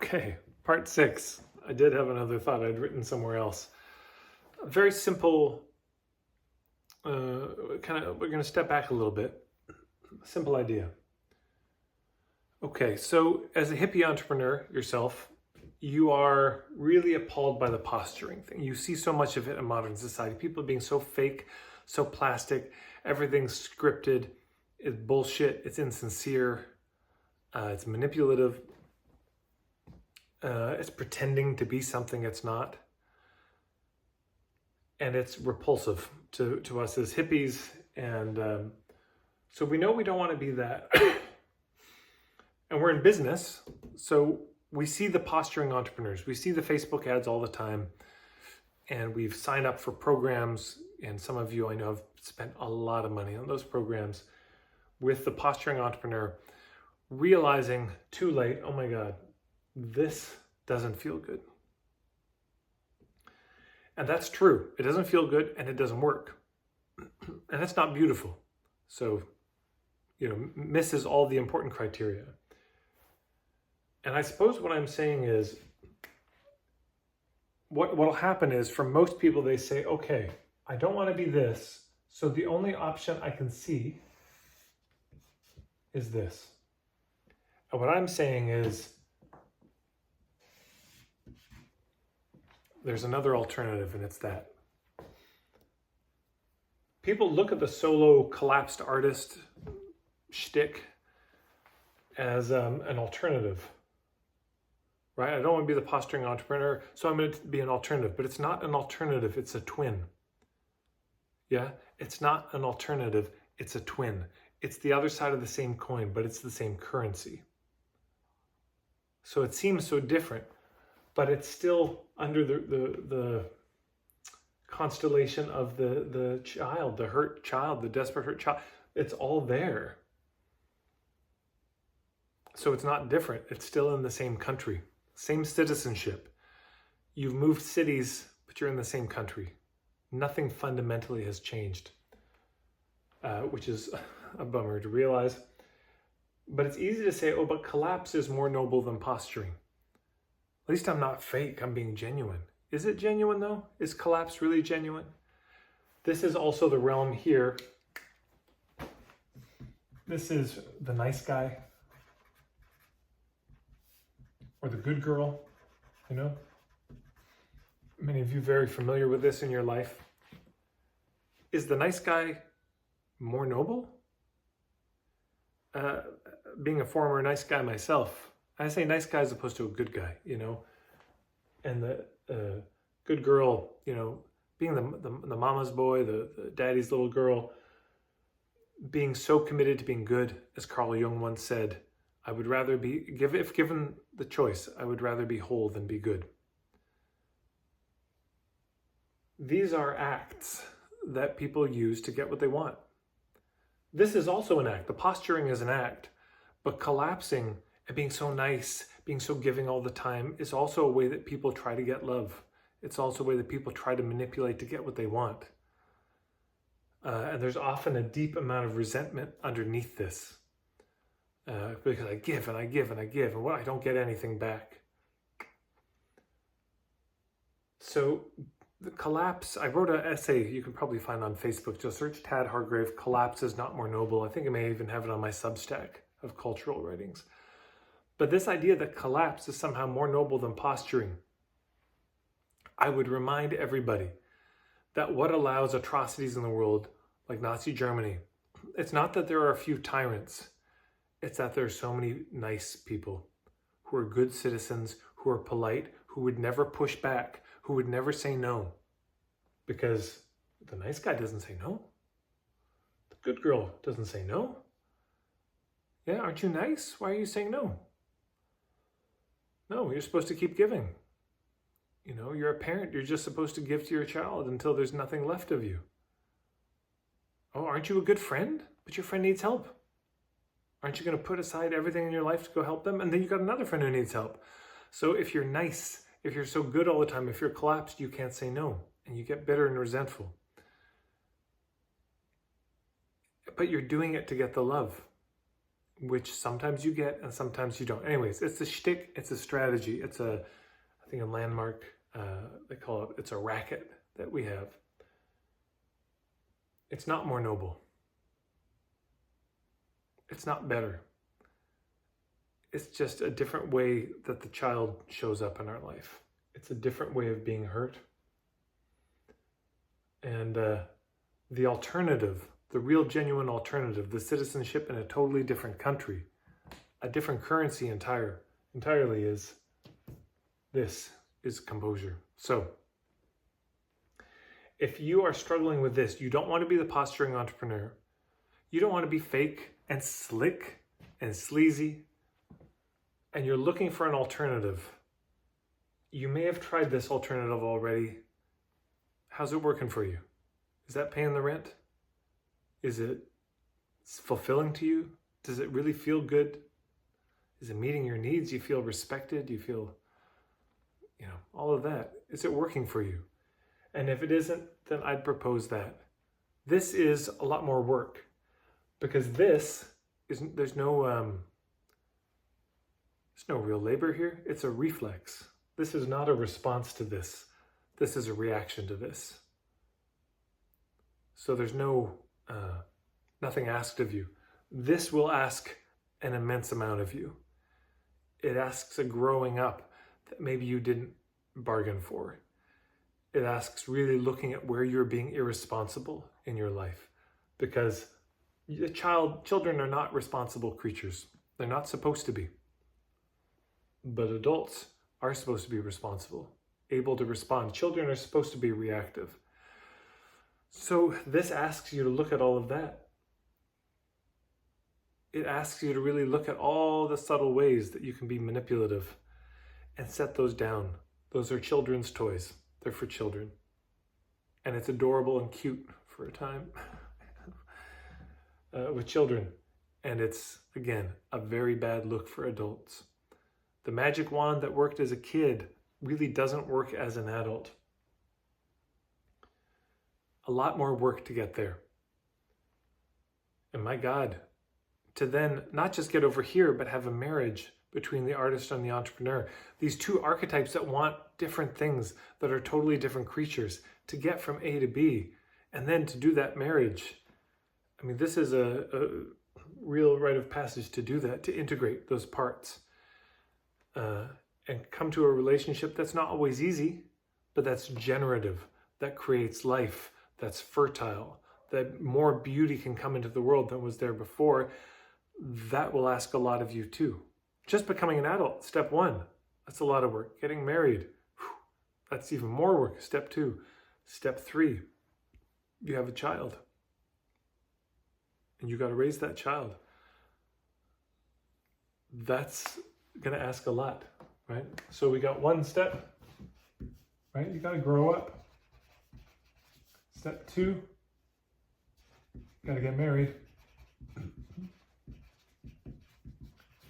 Okay, part 6. I did have another thought I'd written somewhere else. A very simple, we're going to step back a little bit. Simple idea. Okay, so as a hippie entrepreneur yourself, you are really appalled by the posturing thing. You see so much of it in modern society. People being so fake, so plastic, everything's scripted, it's bullshit, it's insincere, it's manipulative. It's pretending to be something it's not. And it's repulsive to us as hippies. And so we know we don't want to be that. And we're in business. So we see the posturing entrepreneurs. We see the Facebook ads all the time. And we've signed up for programs. And some of you I know have spent a lot of money on those programs with the posturing entrepreneur, realizing too late, oh my God, this doesn't feel good. And that's true. It doesn't feel good and it doesn't work. And it's not beautiful. So, misses all the important criteria. And I suppose what I'm saying is, what'll happen is for most people, they say, okay, I don't want to be this. So the only option I can see is this. And what I'm saying is, there's another alternative, and it's that. People look at the solo collapsed artist shtick as an alternative, right? I don't want to be the posturing entrepreneur, so I'm going to be an alternative. But it's not an alternative, it's a twin. Yeah? It's not an alternative, it's a twin. It's the other side of the same coin, but it's the same currency. So it seems so different, but it's still under the constellation of the child, the hurt child, the desperate hurt child. It's all there. So it's not different. It's still in the same country, same citizenship. You've moved cities, but you're in the same country. Nothing fundamentally has changed, which is a bummer to realize. But it's easy to say, oh, but collapse is more noble than posturing. At least I'm not fake, I'm being genuine. Is it genuine though? Is collapse really genuine? This is also the realm here. This is the nice guy. Or the good girl, Many of you very familiar with this in your life. Is the nice guy more noble? Being a former nice guy myself, I say nice guy as opposed to a good guy, and the good girl, being the mama's boy, the daddy's little girl, being so committed to being good, as Carl Jung once said, I would rather be, if given the choice, I would rather be whole than be good. These are acts that people use to get what they want. This is also an act. The posturing is an act, but collapsing and being so nice, being so giving all the time is also a way that people try to get love. It's also a way that people try to manipulate to get what they want. And there's often a deep amount of resentment underneath this. Because I give and I give and I give, and I don't get anything back. So the collapse, I wrote an essay you can probably find on Facebook. Just search Tad Hargrave, Collapse is Not More Noble. I think I may even have it on my Substack of cultural writings. But this idea that collapse is somehow more noble than posturing, I would remind everybody that what allows atrocities in the world, like Nazi Germany, it's not that there are a few tyrants, it's that there are so many nice people who are good citizens, who are polite, who would never push back, who would never say no. Because the nice guy doesn't say no. The good girl doesn't say no. Yeah, aren't you nice? Why are you saying no? No, you're supposed to keep giving. You're a parent. You're just supposed to give to your child until there's nothing left of you. Oh, aren't you a good friend? But your friend needs help. Aren't you going to put aside everything in your life to go help them? And then you got another friend who needs help. So if you're nice, if you're so good all the time, if you're collapsed, you can't say no. And you get bitter and resentful. But you're doing it to get the love. which sometimes you get and sometimes you don't. Anyways, it's a shtick, it's a strategy, it's a, I think a landmark, they call it, it's a racket that we have. It's not more noble. It's not better. It's just a different way that the child shows up in our life. It's a different way of being hurt. And the alternative, the real genuine alternative, the citizenship in a totally different country, a different currency entirely is composure. So if you are struggling with this, you don't want to be the posturing entrepreneur. You don't want to be fake and slick and sleazy, and you're looking for an alternative. You may have tried this alternative already. How's it working for you? Is that paying the rent? Is it fulfilling to you? Does it really feel good? Is it meeting your needs? You feel respected? You feel, all of that. Is it working for you? And if it isn't, then I'd propose that. This is a lot more work, because there's no real labor here. It's a reflex. This is not a response to this. This is a reaction to this. So there's nothing asked of you. This will ask an immense amount of you. It asks a growing up that maybe you didn't bargain for. It asks really looking at where you're being irresponsible in your life, because children are not responsible creatures. They're not supposed to be. But adults are supposed to be responsible, able to respond. Children are supposed to be reactive. So this asks you to look at all of that. It asks you to really look at all the subtle ways that you can be manipulative and set those down. Those are children's toys. They're for children. And it's adorable and cute for a time with children. And it's, again, a very bad look for adults. The magic wand that worked as a kid really doesn't work as an adult. A lot more work to get there. And my God, to then not just get over here, but have a marriage between the artist and the entrepreneur. These two archetypes that want different things, that are totally different creatures, to get from A to B, and then to do that marriage. I mean, this is a real rite of passage to do that, to integrate those parts. And come to a relationship that's not always easy, but that's generative, that creates life, that's fertile, that more beauty can come into the world than was there before. That will ask a lot of you too. Just becoming an adult, step 1, that's a lot of work. Getting married, that's even more work. Step 2. Step 3, you have a child. And you got to raise that child. That's going to ask a lot, right? So we got 1 step, right? You got to grow up. Step 2, got to get married.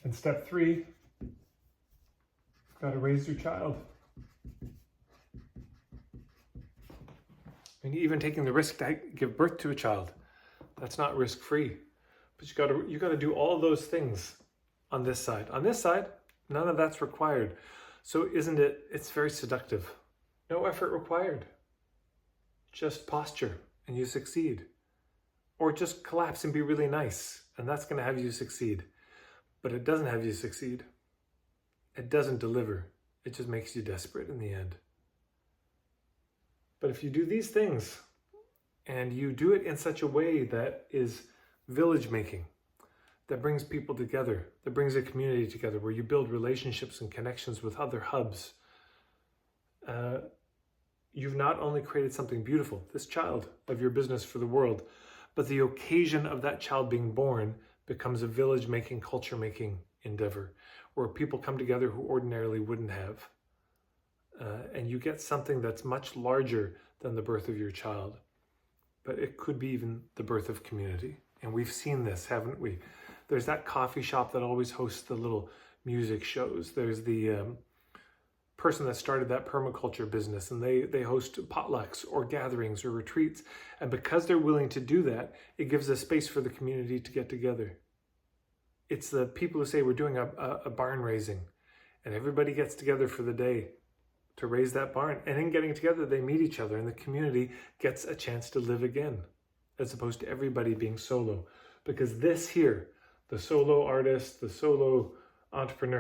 And step 3, got to raise your child. And even taking the risk to give birth to a child, that's not risk-free. But you got to do all those things on this side. On this side, none of that's required. So it's very seductive. No effort required. Just posture and you succeed. Or just collapse and be really nice, and that's going to have you succeed. But it doesn't have you succeed. It doesn't deliver. It just makes you desperate in the end. But if you do these things, and you do it in such a way that is village making, that brings people together, that brings a community together, where you build relationships and connections with other hubs, you've not only created something beautiful, this child of your business for the world, but the occasion of that child being born becomes a village-making, culture-making endeavor, where people come together who ordinarily wouldn't have. And you get something that's much larger than the birth of your child. But it could be even the birth of community. And we've seen this, haven't we? There's that coffee shop that always hosts the little music shows. There's the person that started that permaculture business, and they host potlucks or gatherings or retreats. And because they're willing to do that, it gives a space for the community to get together. It's the people who say we're doing a barn raising, and everybody gets together for the day to raise that barn. And in getting together, they meet each other, and the community gets a chance to live again, as opposed to everybody being solo. Because this here, the solo artist, the solo entrepreneur,